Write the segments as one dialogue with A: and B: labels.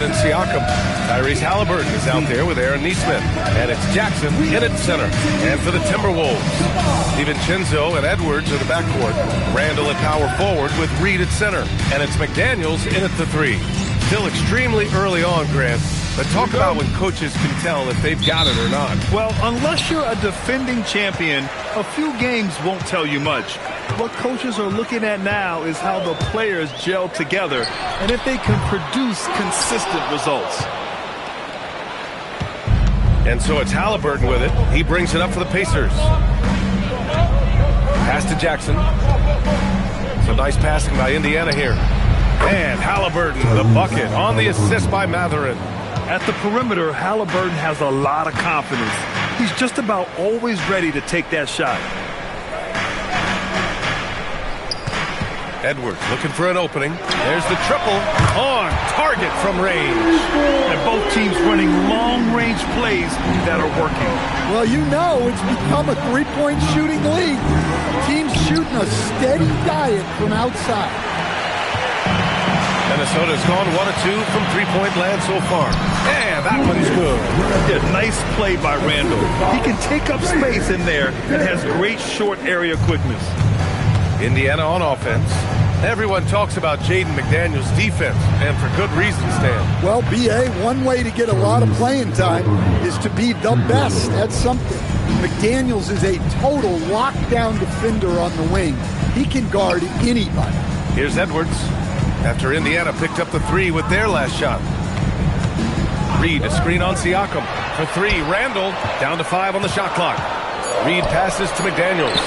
A: And Siakam. Tyrese Halliburton is out there with Aaron Nesmith. And it's Jackson in at center. And for the Timberwolves, DiVincenzo and Edwards are the backcourt. Randall at power forward with Reed at center. And it's McDaniels in at the 3. Still extremely early on, Grant. But talk about when coaches can tell if they've got it or not.
B: Well, unless you're a defending champion, a few games won't tell you much. What coaches are looking at now is how the players gel together and if they can produce consistent results.
A: And so it's Halliburton with it. He brings it up for the Pacers. Pass to Jackson. So nice passing by Indiana here. And Halliburton, the bucket on the assist by Mathurin.
B: At the perimeter, Halliburton has a lot of confidence. He's just about always ready to take that shot.
A: Edwards looking for an opening. There's the triple on target from range.
B: And both teams running long-range plays that are working.
C: Well, you know it's become a three-point shooting league. Teams shooting a steady diet from outside.
A: Minnesota's gone 1 of 2 from three-point land so far. And that one's good.
B: Yeah, nice play by Randall. He can take up space in there and has great short area quickness.
A: Indiana on offense. Everyone talks about Jaden McDaniels' defense, and for good reason, Stan.
C: Well, B.A., one way to get a lot of playing time is to be the best. That's something. McDaniels is a total lockdown defender on the wing. He can guard anybody.
A: Here's Edwards. After Indiana picked up the 3 with their last shot. Reed, a screen on Siakam. For 3, Randall down to 5 on the shot clock. Reed passes to McDaniels.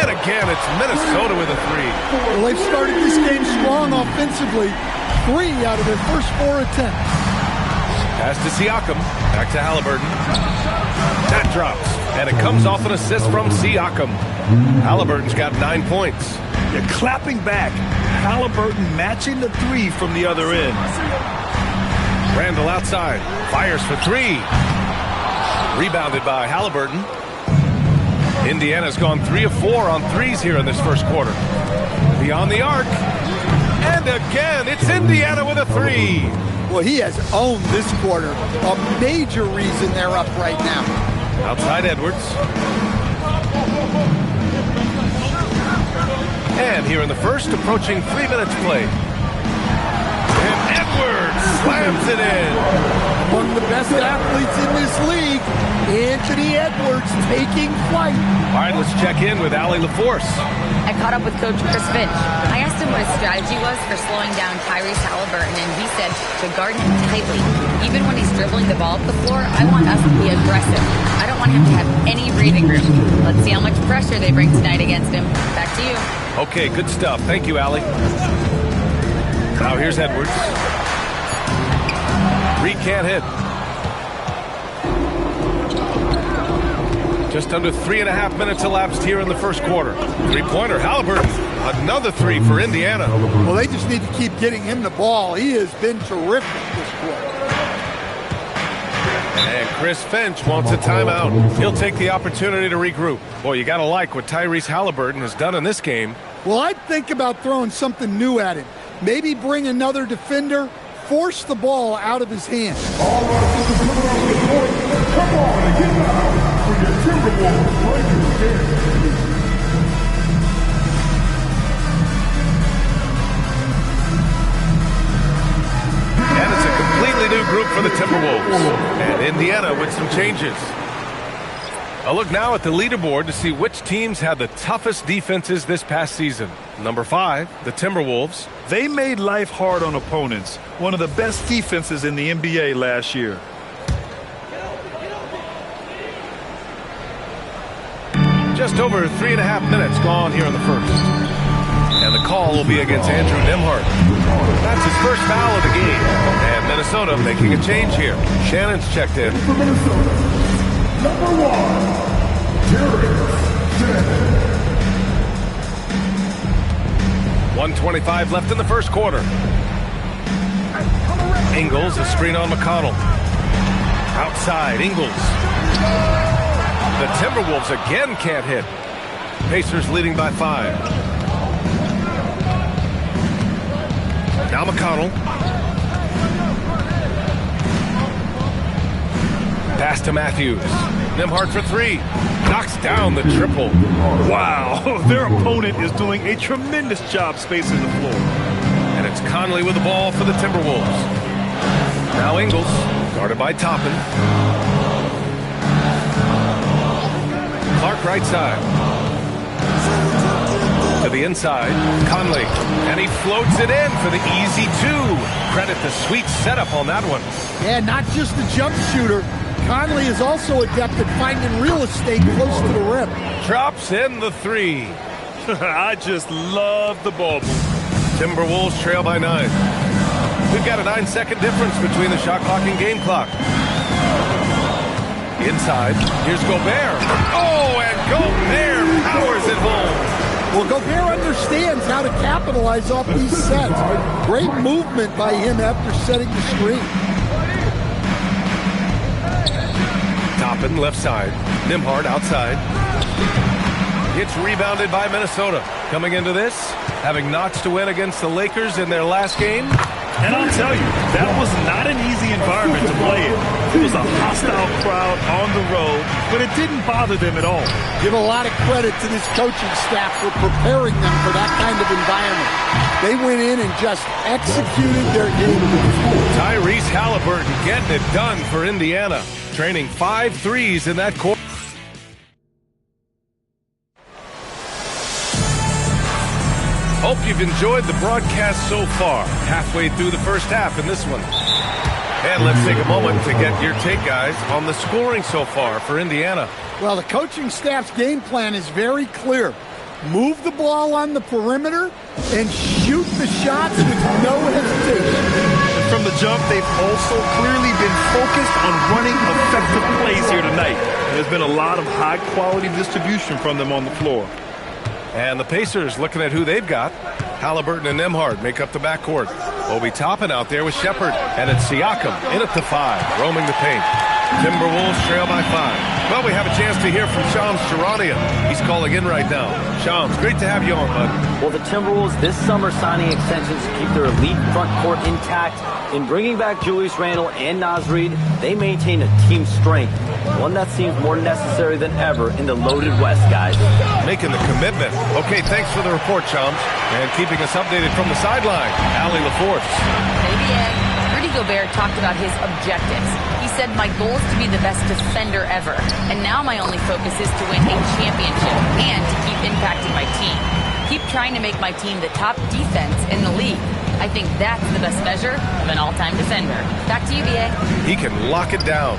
A: And again, it's Minnesota with a 3.
C: Well, they've started this game strong offensively. 3 out of their first 4 attempts.
A: Pass to Siakam. Back to Halliburton. That drops. And it comes off an assist from Siakam. Halliburton's got 9 points.
B: They're clapping back. Halliburton matching the 3 from the other end.
A: Randall outside. Fires for 3. Rebounded by Halliburton. Indiana's gone 3 of 4 on threes here in this first quarter. Beyond the arc. And again, it's Indiana with a 3.
C: Well, he has owned this quarter. A major reason they're up right now.
A: Outside Edwards. And here in the first, approaching 3 minutes play. And Edwards slams it in.
C: One of the best athletes in this league, Anthony Edwards, taking flight.
A: All right, let's check in with Allie LaForce.
D: I caught up with Coach Chris Finch. I asked him what his strategy was for slowing down Tyrese Halliburton, and he said to guard him tightly. Even when he's dribbling the ball up the floor, I want us to be aggressive. I don't want him to have any breathing room. Let's see how much pressure they bring tonight against him. Back to you.
A: Okay, good stuff. Thank you, Allie. Now here's Edwards. Reed can't hit. Just under 3.5 minutes elapsed here in the first quarter. Three-pointer, Halliburton. Another 3 for Indiana.
C: Well, they just need to keep getting him the ball. He has been terrific this quarter.
A: And Chris Finch wants a timeout. He'll take the opportunity to regroup. Boy, you got to like what Tyrese Halliburton has done in this game.
C: Well, I'd think about throwing something new at him. Maybe bring another defender, force the ball out of his hands.
E: All right, come on and get out for your Timberwolves Lakers game.
A: And it's a completely new group for the Timberwolves. And Indiana with some changes. A look now at the leaderboard to see which teams had the toughest defenses this past season. Number 5, the Timberwolves.
B: They made life hard on opponents. One of the best defenses in the NBA last year.
A: Just over 3.5 minutes gone here in the first. And the call will be against Andrew Nembhard. That's his first foul of the game. And Minnesota making a change here. Shannon's checked in.
E: For Minnesota, number 1, Darius Shannon.
A: 1:25 left in the first quarter. Ingles, a screen on McConnell. Outside, Ingles. The Timberwolves again can't hit. Pacers leading by 5. Now McConnell. Pass to Matthews. Nembhard for three. Knocks down the triple.
B: Wow, their opponent is doing a tremendous job spacing the floor.
A: And it's Conley with the ball for the Timberwolves. Now Ingles, guarded by Toppin. Clark right side. To the inside, Conley. And he floats it in for the easy two. Credit the sweet setup on that one.
C: Yeah, not just a jump shooter. Conley is also adept at finding real estate close to the rim.
A: Drops in the three.
B: I just love the ball move.
A: Timberwolves trail by 9. We've got a 9-second difference between the shot clock and game clock. Inside, here's Gobert. Oh, and Gobert powers it home.
C: Well, Gobert understands how to capitalize off these sets. Great movement by him after setting the screen.
A: Toppin left side. Nembhard outside. It's rebounded by Minnesota. Coming into this, having notched a win against the Lakers in their last game.
B: And I'll tell you, that was not an easy environment to play in. It was a hostile crowd on the road, but it didn't bother them at all.
C: Give a lot of credit to this coaching staff for preparing them for that kind of environment. They went in and just executed their game.
A: Tyrese Haliburton getting it done for Indiana. Training 5 threes in that quarter. Hope you've enjoyed the broadcast so far. Halfway through the first half in this one. And let's take a moment to get your take, guys, on the scoring so far for Indiana.
C: Well, the coaching staff's game plan is very clear. Move the ball on the perimeter and shoot the shots with no hesitation.
B: From the jump, they've also clearly been focused on running effective plays here tonight. There's been a lot of high-quality distribution from them on the floor.
A: And the Pacers looking at who they've got. Haliburton and Nembhard make up the backcourt. Obi Toppin out there with Shepherd. And it's Siakam in at the 5, roaming the paint. Timberwolves trail by 5. Well, we have a chance to hear from Shams Charania. He's calling in right now. Shams, great to have you on, bud.
F: Well, the Timberwolves this summer signing extensions to keep their elite front court intact. In bringing back Julius Randle and Naz Reid, they maintain a team strength, one that seems more necessary than ever in the loaded West, guys.
A: Making the commitment. Okay, thanks for the report, Shams. And keeping us updated from the sideline, Allie LaForce.
D: Rudy Gobert talked about his objectives. He said, my goal is to be the best defender ever. And now my only focus is to win a championship and to keep impacting my team. Keep trying to make my team the top defense in the league. I think that's the best measure of an all-time defender. Back to you, B.A.
A: He can lock it down.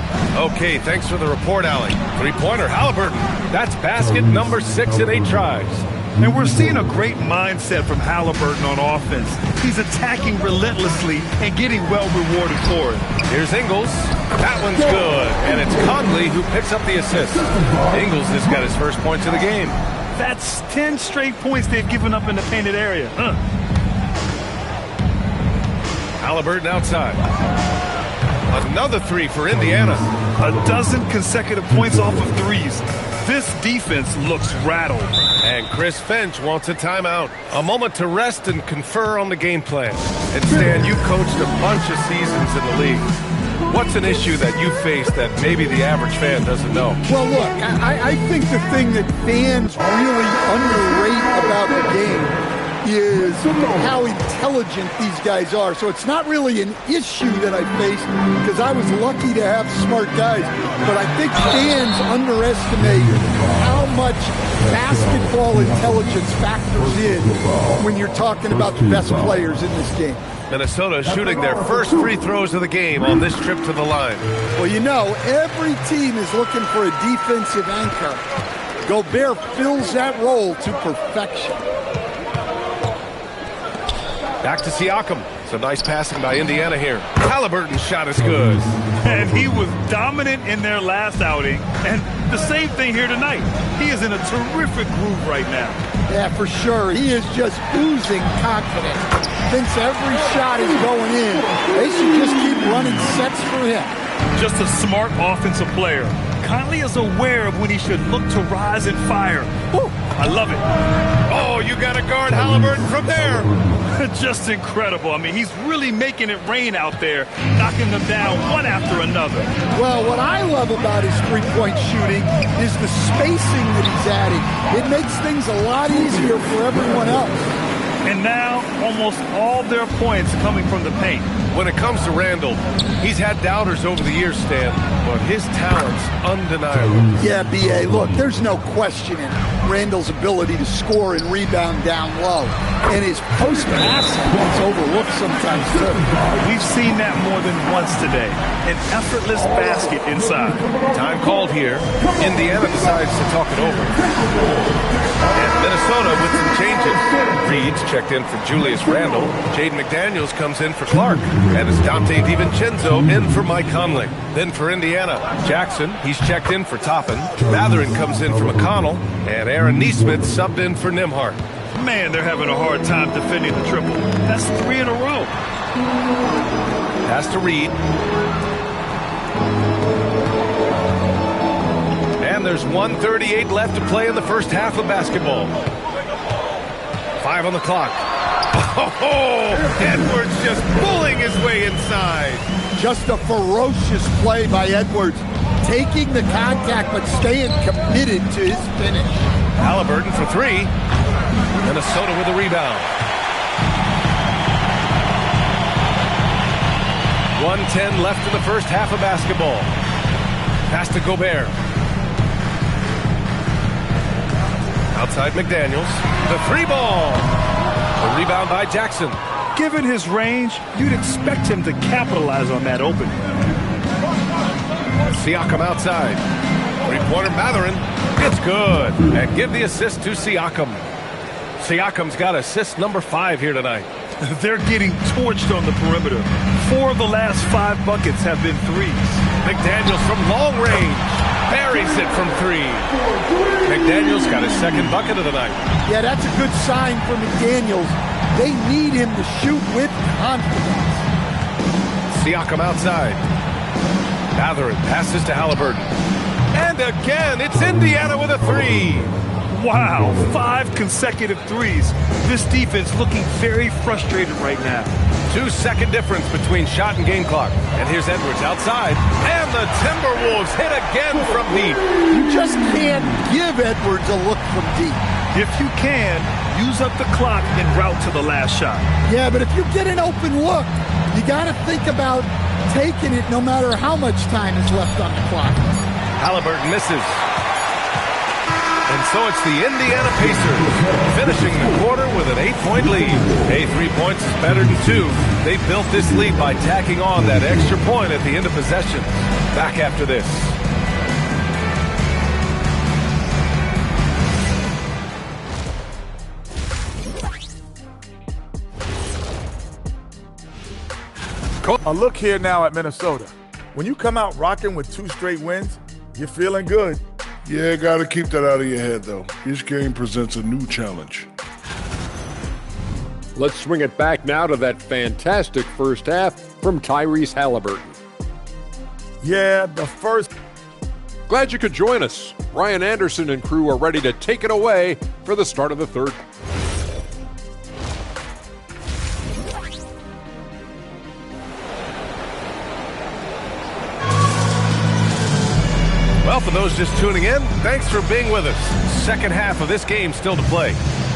A: Okay, thanks for the report, Allie. Three-pointer, Haliburton. That's basket number 6 in 8 tries.
B: And we're seeing a great mindset from Haliburton on offense. He's attacking relentlessly and getting well rewarded for it.
A: Here's Ingles. That one's good. And it's Conley who picks up the assist. Ingles just got his first points of the game.
B: That's 10 straight points they've given up in the painted area.
A: Haliburton outside. Another 3 for Indiana.
B: A dozen consecutive points off of threes. This defense looks rattled.
A: And Chris Finch wants a timeout. A moment to rest and confer on the game plan. And Stan, you coached a bunch of seasons in the league. What's an issue that you face that maybe the average fan doesn't know?
C: Well, look, I think the thing that fans really underrate about the game is how intelligent these guys are. So it's not really an issue that I faced because I was lucky to have smart guys. But I think fans underestimate how much basketball intelligence factors in when you're talking about the best players in this game.
A: Minnesota shooting their first free throws of the game on this trip to the line.
C: Well, you know, every team is looking for a defensive anchor. Gobert fills that role to perfection.
A: Back to Siakam. Some nice passing by Indiana here. Haliburton's shot is good.
B: And he was dominant in their last outing. And the same thing here tonight. He is in a terrific groove right now.
C: Yeah, for sure. He is just oozing confidence. Thinks every shot is going in. They should just keep running sets for him.
B: Just a smart offensive player. Conley is aware of when he should look to rise and fire. Woo, I love it.
A: Oh, Oh, you got to guard Halliburton from there.
B: Just incredible. I mean, he's really making it rain out there, knocking them down one after another.
C: Well, what I love about his three-point shooting is the spacing that he's adding. It makes things a lot easier for everyone else.
B: And now, almost all their points coming from the paint.
A: When it comes to Randall, he's had doubters over the years, Stan, but his talent's undeniable.
C: Yeah, B.A., look, there's no questioning Randall's ability to score and rebound down low. And his post-passing gets overlooked sometimes, too.
B: We've seen that more than once today. An effortless basket inside.
A: Time called here. Indiana decides to talk it over. And Minnesota with some changes. Reed's checked in for Julius Randle. Jaden McDaniels comes in for Clark. And it's Dante DiVincenzo in for Mike Conley. Then for Indiana, Jackson, he's checked in for Toppin. Matherin comes in for McConnell. And Aaron Nesmith subbed in for Nembhard.
B: Man, they're having a hard time defending the triple. That's 3 in a row.
A: Pass to Reed. And there's 1:38 left to play in the first half of basketball. 5 on the clock. Oh, Edwards just pulling his way inside.
C: Just a ferocious play by Edwards, taking the contact but staying committed to his finish.
A: Halliburton for 3. Minnesota with a rebound. 1:10 left in the first half of basketball. Pass to Gobert. Outside McDaniels. The 3 ball. A rebound by Jackson.
B: Given his range, you'd expect him to capitalize on that opening.
A: Siakam outside. 3-pointer Matherin. It's good. And give the assist to Siakam. Siakam's got assist number 5 here tonight.
B: They're getting torched on the perimeter. 4 of the last 5 buckets have been threes.
A: McDaniels from long range. Buries it from 3. McDaniels got his second bucket of the night.
C: Yeah, that's a good sign for McDaniels. They need him to shoot with confidence.
A: Siakam outside. Matherin passes to Halliburton. And again, it's Indiana with a 3.
B: Wow, 5 consecutive threes. This defense looking very frustrated right now.
A: 2-second difference between shot and game clock. And here's Edwards outside. And the Timberwolves hit again from deep.
C: You just can't give Edwards a look from deep.
B: If you can, use up the clock en route to the last shot.
C: Yeah, but if you get an open look, you got to think about taking it no matter how much time is left on the clock.
A: Halliburton misses. And so it's the Indiana Pacers finishing the quarter with an 8-point lead. Hey, 3 points is better than 2. They built this lead by tacking on that extra point at the end of possession. Back after this.
E: A look here now at Minnesota. When you come out rocking with 2 straight wins, you're feeling good.
G: Yeah, got to keep that out of your head, though. Each game presents a new challenge.
H: Let's swing it back now to that fantastic first half from Tyrese Halliburton.
E: Yeah, the first.
H: Glad you could join us. Ryan Anderson and crew are ready to take it away for the start of the third.
A: Well, for those just tuning in, thanks for being with us. Second half of this game still to play.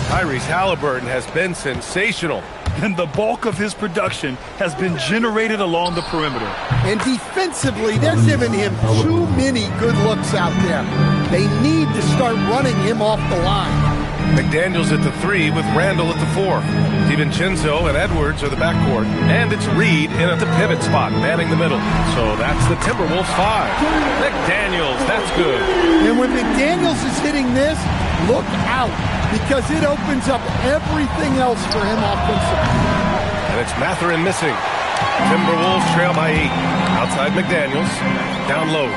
A: Tyrese Halliburton has been sensational.
B: And the bulk of his production has been generated along the perimeter.
C: And defensively, they're giving him too many good looks out there. They need to start running him off the line.
A: McDaniels at the 3 with Randall at the 4. DiVincenzo and Edwards are the backcourt. And it's Reed in at the pivot spot, manning the middle. So that's the Timberwolves 5. McDaniels, that's good.
C: And when McDaniels is hitting this, look out, because it opens up everything else for him offensively.
A: And it's Matherin missing. Timberwolves trail by 8. Outside McDaniels, down low.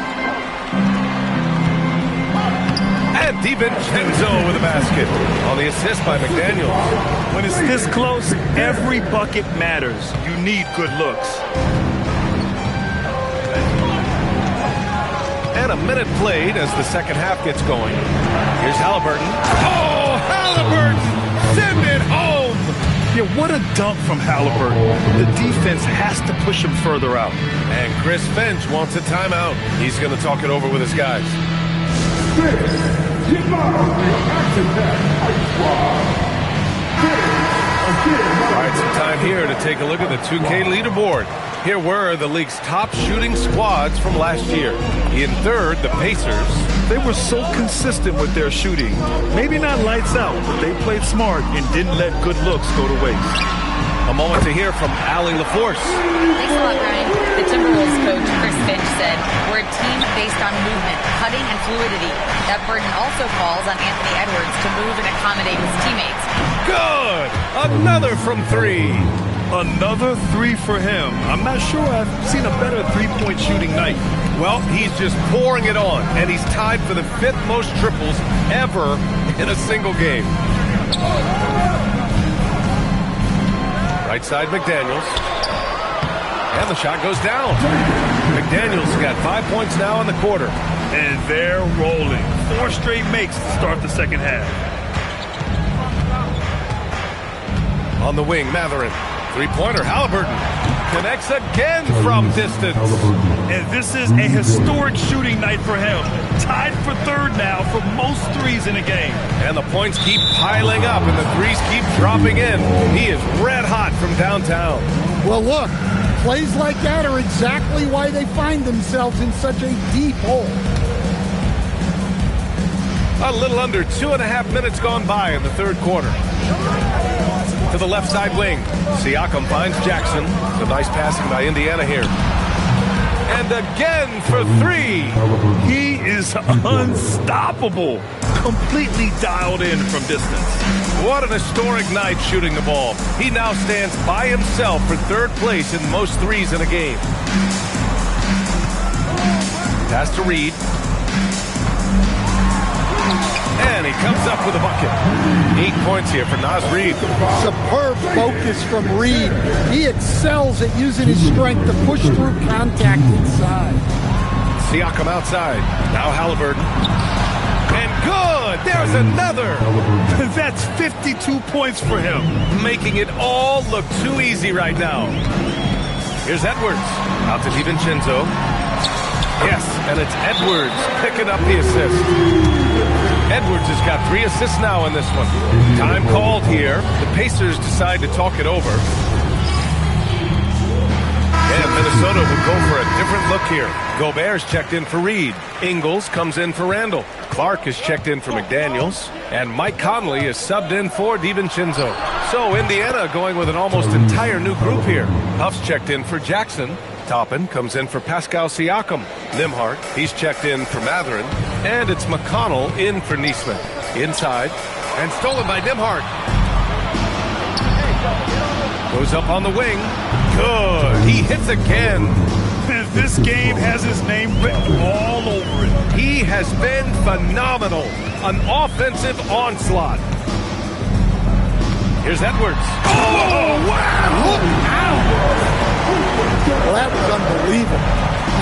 A: And DiVincenzo with a basket on the assist by McDaniels.
B: When it's this close, every bucket matters. You need good looks.
A: And a minute played as the second half gets going. Here's Halliburton. Oh, Halliburton send it home.
B: Yeah, what a dunk from Halliburton. The defense has to push him further out.
A: And Chris Finch wants a timeout. He's going to talk it over with his guys. All right, some time here to take a look at the 2K leaderboard. Here were the league's top shooting squads from last year. In third, the Pacers.
B: They were so consistent with their shooting. Maybe not lights out, but they played smart and didn't let good looks go to waste.
A: A moment to hear from Allie LaForce.
D: Thanks a lot, Brian. The Timberwolves coach, Chris Finch, said, "We're a team based on movement, cutting, and fluidity. That burden also falls on Anthony Edwards to move and accommodate his teammates."
A: Good! Another from three.
B: Another three for him. I'm not sure I've seen a better three-point shooting night.
A: Well, he's just pouring it on, and he's tied for the 5th most triples ever in a single game. Right side, McDaniels. And the shot goes down. McDaniels got 5 points now in the quarter.
B: And they're rolling. 4 straight makes to start the second half.
A: On the wing, Mathurin. Three-pointer, Halliburton. Connects again from distance.
B: And this is a historic shooting night for him. Tied for third now for most threes in a game.
A: And the points keep piling up, and the threes keep dropping in. He is red hot from downtown.
C: Well, look, plays like that are exactly why they find themselves in such a deep hole.
A: A little under 2.5 minutes gone by in the third quarter. To the left side wing. Siakam finds Jackson. It's a nice passing by Indiana here. And again for three.
B: He is unstoppable. Completely dialed in from distance.
A: What an historic night shooting the ball. He now stands by himself for third place in most threes in a game. Pass to Reed. And he comes up with a bucket. 8 points here for Naz Reid.
C: Superb focus from Reed. He excels at using his strength to push through contact inside.
A: Siakam outside. Now Halliburton. And good! There's another!
B: That's 52 points for him.
A: Making it all look too easy right now. Here's Edwards. Out to DiVincenzo. Yes, and it's Edwards picking up the assist. Edwards has got 3 assists now in this one. Time called here. The Pacers decide to talk it over. And Minnesota will go for a different look here. Gobert's checked in for Reed. Ingles comes in for Randall. Clark is checked in for McDaniels. And Mike Conley is subbed in for DiVincenzo. So Indiana going with an almost entire new group here. Huff's checked in for Jackson. Toppin comes in for Pascal Siakam. Nembhard, he's checked in for Mathurin. And it's McConnell in for Neesmith. Inside, and stolen by Nembhard. Goes up on the wing. Good. He hits again.
B: This game has his name written all over it.
A: He has been phenomenal. An offensive onslaught. Here's Edwards. Oh, wow!
C: Look out! Well, that was unbelievable.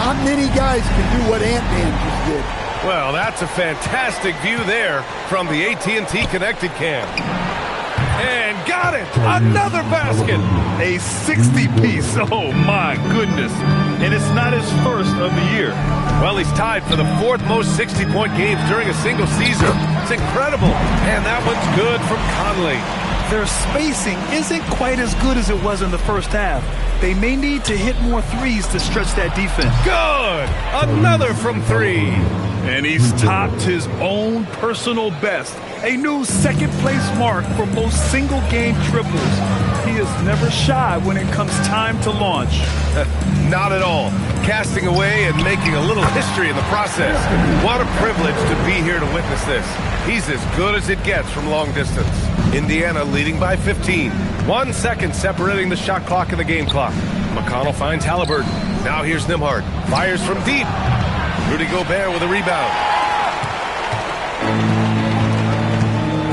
C: Not many guys can do what Ant-Man just did.
A: Well, that's a fantastic view there from the AT&T Connected Cam. And got it! Another basket!
B: A 60-piece. Oh, my goodness. And it's not his first of the year.
A: Well, he's tied for the 4th most 60-point games during a single season. It's incredible. And that one's good from Conley.
B: Their spacing isn't quite as good as it was in the first half. They may need to hit more threes to stretch that defense.
A: Good! Another from 3.
B: And he's topped his own personal best. A new second-place mark for most single-game triples. He is never shy when it comes time to launch.
A: Not at all. Casting away and making a little history in the process. What a privilege to be here to witness this. He's as good as it gets from long distance. Indiana leading by 15. 1 second separating the shot clock and the game clock. McConnell finds Halliburton. Now here's Nembhard. Fires from deep. Rudy Gobert with a rebound.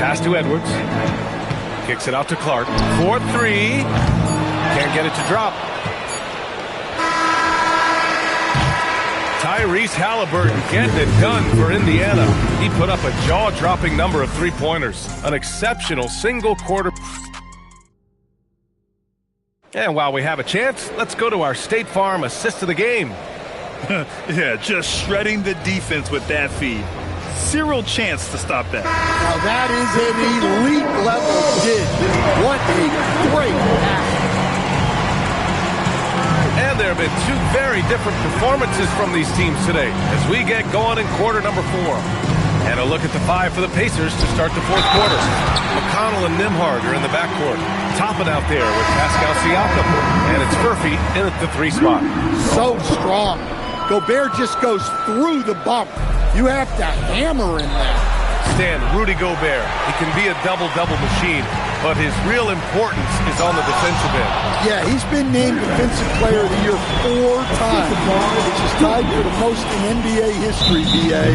A: Pass to Edwards. Kicks it out to Clark. 4-3. Can't get it to drop. Tyrese Halliburton getting it done for Indiana. He put up a jaw-dropping number of three-pointers. An exceptional single-quarter. And while we have a chance, let's go to our State Farm assist of the game.
B: Yeah, just shredding the defense with that feed. Zero chance to stop that.
C: Now that is an elite level dig. What a great pass.
A: And there have been two very different performances from these teams today as we get going in quarter number 4. And a look at the 5 for the Pacers to start the fourth quarter. McConnell and Nembhard are in the backcourt. Toppin out there with Pascal Siakam. And it's Murphy in at the 3 spot.
C: So strong. Gobert just goes through the bump. You have to hammer in that.
A: Stan, Rudy Gobert. He can be a double-double machine, but his real importance is on the defensive end.
C: Yeah, he's been named Defensive Player of the Year 4 times, which is tied for the most in NBA history, BA.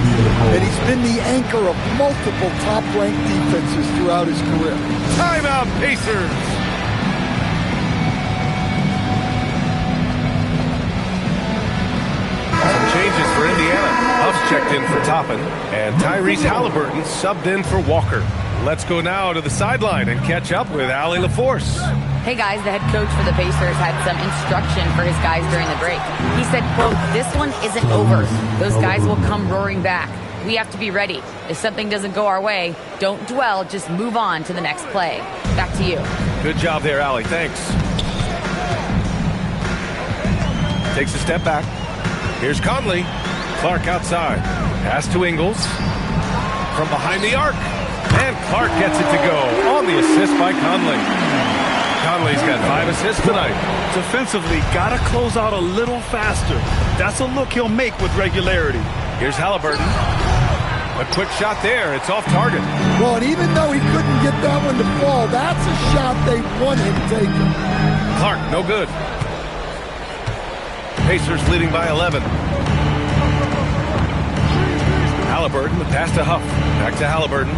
C: And he's been the anchor of multiple top-ranked defenses throughout his career.
A: Timeout, Pacers! Some changes for Indiana. Huff's checked in for Toppin, and Tyrese Halliburton subbed in for Walker. Let's go now to the sideline and catch up with Allie LaForce.
D: Hey guys, the head coach for the Pacers had some instruction for his guys during the break. He said, quote, "This one isn't over. Those guys will come roaring back. We have to be ready. If something doesn't go our way, don't dwell, just move on to the next play." Back to you.
A: Good job there, Allie. Thanks. Takes a step back. Here's Conley. Clark outside. Pass to Ingles. From behind the arc. And Clark gets it to go on the assist by Conley. Conley's got 5 assists tonight.
B: Defensively, got to close out a little faster. That's a look he'll make with regularity.
A: Here's Halliburton. A quick shot there. It's off target.
C: Well, and even though he couldn't get that one to fall, that's a shot they want him taking.
A: Clark, no good. Pacers leading by 11. Halliburton, the pass to Huff. Back to Halliburton.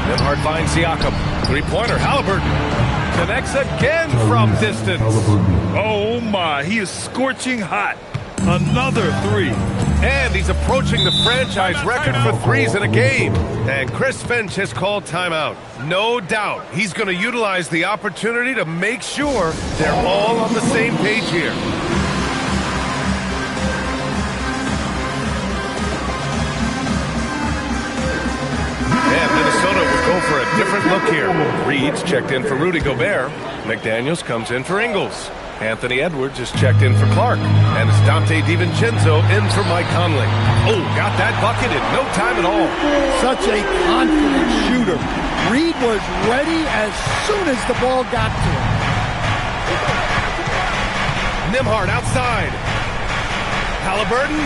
A: Nembhard finds Siakam. Three-pointer, Halliburton. Connects again from distance.
B: Oh my, he is scorching hot. Another 3.
A: And he's approaching the franchise record for threes in a game. And Chris Finch has called timeout. No doubt he's going to utilize the opportunity to make sure they're all on the same page here. And Minnesota will go for a different look here. Reed's checked in for Rudy Gobert. McDaniels comes in for Ingles. Anthony Edwards is checked in for Clark. And it's Dante DiVincenzo in for Mike Conley. Oh, got that bucket in no time at all.
C: Such a confident shooter. Reed was ready as soon as the ball got to him.
A: Nembhard outside. Halliburton.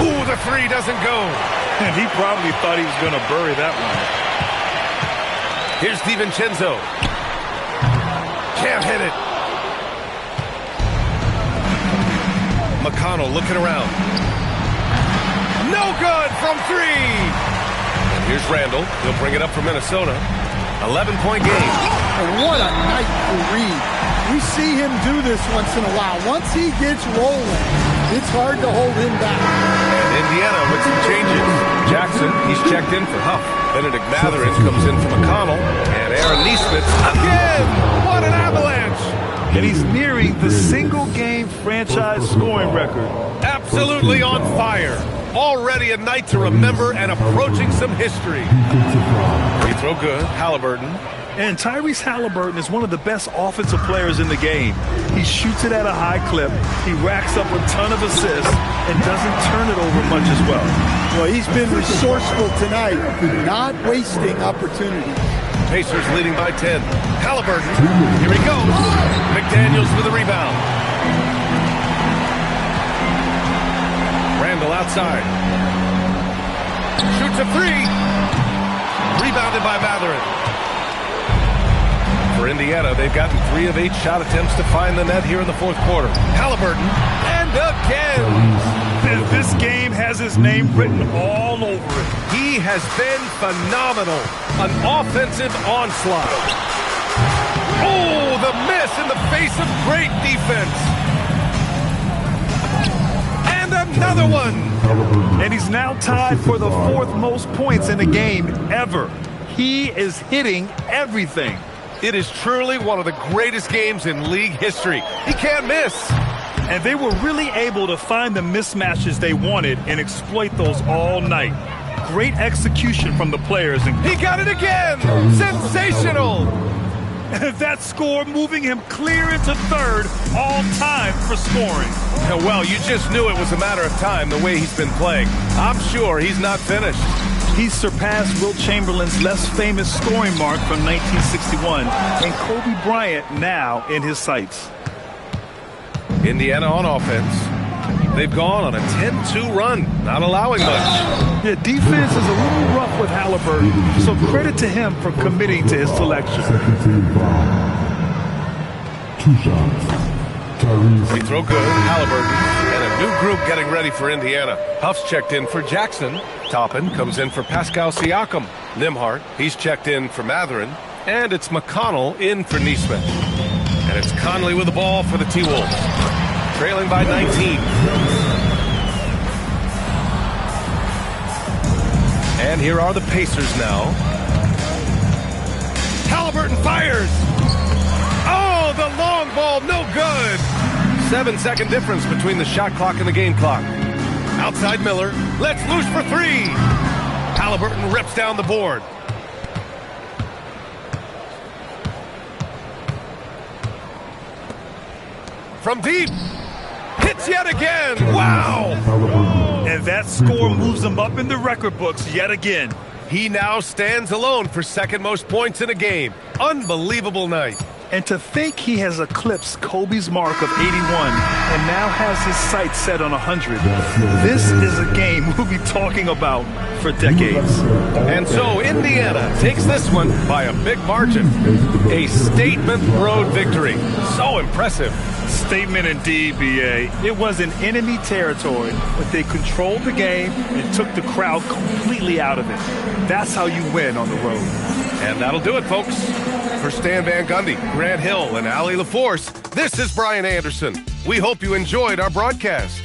A: Ooh, the 3 doesn't go.
B: And he probably thought he was going to bury that one.
A: Here's DiVincenzo. Can't hit it. McConnell looking around. No good from 3. And here's Randall. He'll bring it up for Minnesota. 11-point game.
C: And what a night for Reed. We see him do this once in a while. Once he gets rolling, it's hard to hold him back.
A: And Indiana with some changes. Jackson, he's checked in for Huff. Benedict Mathurin comes in for McConnell. And Aaron Nesmith again. What an avalanche.
B: And he's nearing the single-game franchise scoring record.
A: Absolutely on fire. Already a night to remember and approaching some history. Free throw good. Halliburton.
B: And Tyrese Halliburton is one of the best offensive players in the game. He shoots it at a high clip. He racks up a ton of assists and doesn't turn it over much as well.
C: Well, he's been resourceful tonight, not wasting opportunities.
A: Pacers leading by 10. Halliburton. Here he goes. McDaniels with a rebound. Randall outside. Shoots a 3. Rebounded by Mathurin. For Indiana, they've gotten 3 of 8 shot attempts to find the net here in the fourth quarter. Halliburton. And again.
B: This game has his name written all over it.
A: He has been phenomenal. An offensive onslaught. Oh, the miss in the face of great defense. Another one.
B: And he's now tied for the 4th most points in a game ever. He is hitting everything.
A: It is truly one of the greatest games in league history. He can't miss.
B: And they were really able to find the mismatches they wanted and exploit those all night. Great execution from the players. And
A: he got it again. Sensational.
B: That score moving him clear into 3rd all time for scoring.
A: Well, you just knew it was a matter of time the way he's been playing. I'm sure he's not finished.
B: He's surpassed Wilt Chamberlain's less famous scoring mark from 1961 and Kobe Bryant now in his sights.
A: Indiana on offense. They've gone on a 10-2 run, not allowing much.
B: Yeah, defense is a little rough with Halliburton, so credit to him for committing to his selection.
E: Two shots. Tyrese.
A: Free throw good. Halliburton. And a new group getting ready for Indiana. Huff's checked in for Jackson. Toppin comes in for Pascal Siakam. Nembhard, he's checked in for Mathurin. And it's McConnell in for Nesmith. And it's Conley with the ball for the T-Wolves. Trailing by 19. And here are the Pacers now. Halliburton fires. Oh, the long ball, no good. 7-second difference between the shot clock and the game clock. Outside Miller, lets loose for 3. Halliburton rips down the board. From deep. Hits yet again. Wow.
B: And that score moves him up in the record books yet again.
A: He now stands alone for 2nd most points in a game. Unbelievable night.
B: And to think he has eclipsed Kobe's mark of 81 and now has his sights set on 100. This is a game we'll be talking about for decades.
A: And so Indiana takes this one by a big margin. A statement road victory. So impressive.
B: Statement indeed, B.A. It was in enemy territory, but they controlled the game and took the crowd completely out of it. That's how you win on the road.
A: And that'll do it, folks. For Stan Van Gundy, Grant Hill, and Allie LaForce, this is Brian Anderson. We hope you enjoyed our broadcast.